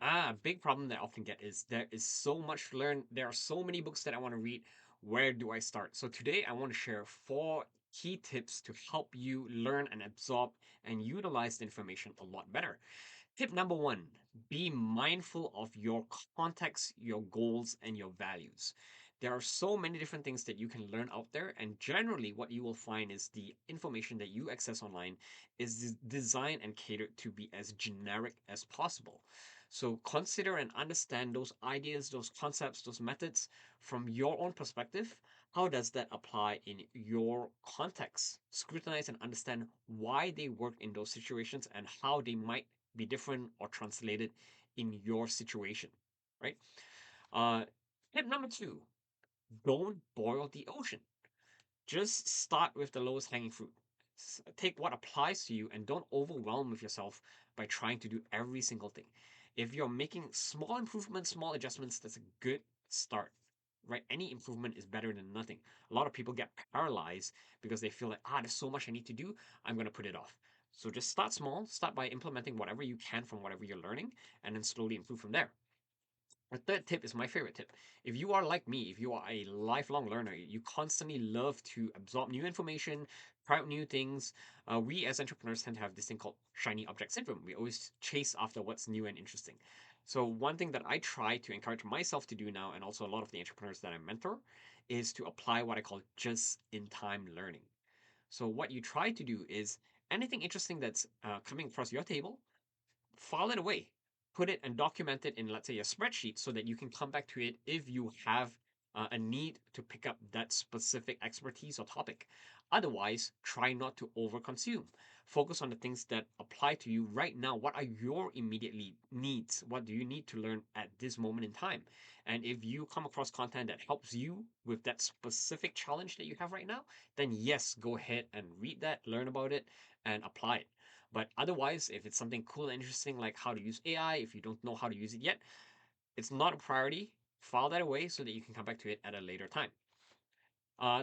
A big problem that I often get is there is so much to learn. There are so many books that I want to read. Where do I start? So today I want to share four key tips to help you learn and absorb and utilize the information a lot better. Tip number one, be mindful of your context, your goals, and your values. There are so many different things that you can learn out there, and generally, what you will find is the information that you access online is designed and catered to be as generic as possible. So, consider and understand those ideas, those concepts, those methods from your own perspective. How does that apply in your context? Scrutinize and understand why they work in those situations and how they might be different or translated in your situation, right? Uh, Tip number two, don't boil the ocean. Just start with the lowest hanging fruit. Take what applies to you and don't overwhelm with yourself by trying to do every single thing. If you're making small improvements, small adjustments, that's a good start. Right? Any improvement is better than nothing. A lot of people get paralyzed because they feel like, there's so much I need to do. I'm going to put it off. So just start small, start by implementing whatever you can from whatever you're learning, and then slowly improve from there. The third tip is my favorite tip. If you are like me, if you are a lifelong learner, you constantly love to absorb new information, try out new things. We as entrepreneurs tend to have this thing called shiny object syndrome. We always chase after what's new and interesting. So, one thing that I try to encourage myself to do now, and also a lot of the entrepreneurs that I mentor, is to apply what I call just in time learning. So, what you try to do is anything interesting that's coming across your table, file it away, put it and document it in, let's say, a spreadsheet so that you can come back to it if you have a need to pick up that specific expertise or topic. Otherwise, try not to overconsume. Focus on the things that apply to you right now. What are your immediately needs? What do you need to learn at this moment in time? And if you come across content that helps you with that specific challenge that you have right now, then yes, go ahead and read that, learn about it, and apply it. But otherwise, if it's something cool and interesting like how to use AI, if you don't know how to use it yet, it's not a priority. File that away so that you can come back to it at a later time.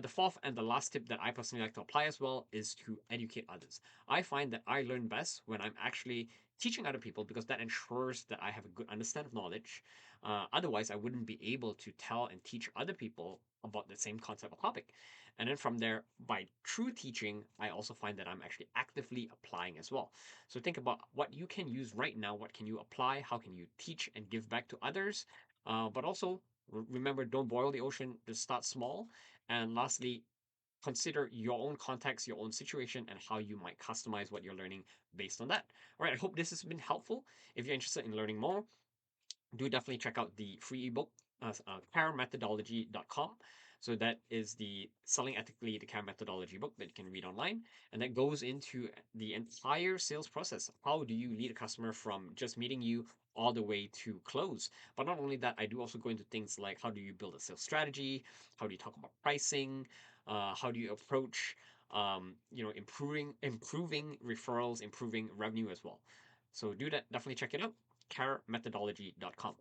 The fourth and the last tip that I personally like to apply as well is to educate others. I find that I learn best when I'm actually teaching other people because that ensures that I have a good understanding of knowledge. Otherwise, I wouldn't be able to tell and teach other people about the same concept or topic. And then from there, by true teaching, I also find that I'm actually actively applying as well. So think about what you can use right now. What can you apply? How can you teach and give back to others? But also, remember, don't boil the ocean. Just start small, and lastly, consider your own context, your own situation, and how you might customize what you're learning based on that. All right, I hope this has been helpful. If you're interested in learning more, do definitely check out the free ebook, caremethodology.com. So that is the Selling Ethically the Care Methodology book that you can read online. And that goes into the entire sales process. How do you lead a customer from just meeting you all the way to close? But not only that, I do also go into things like how do you build a sales strategy? How do you talk about pricing? How do you approach improving referrals, improving revenue as well. So do that, definitely check it out, caremethodology.com.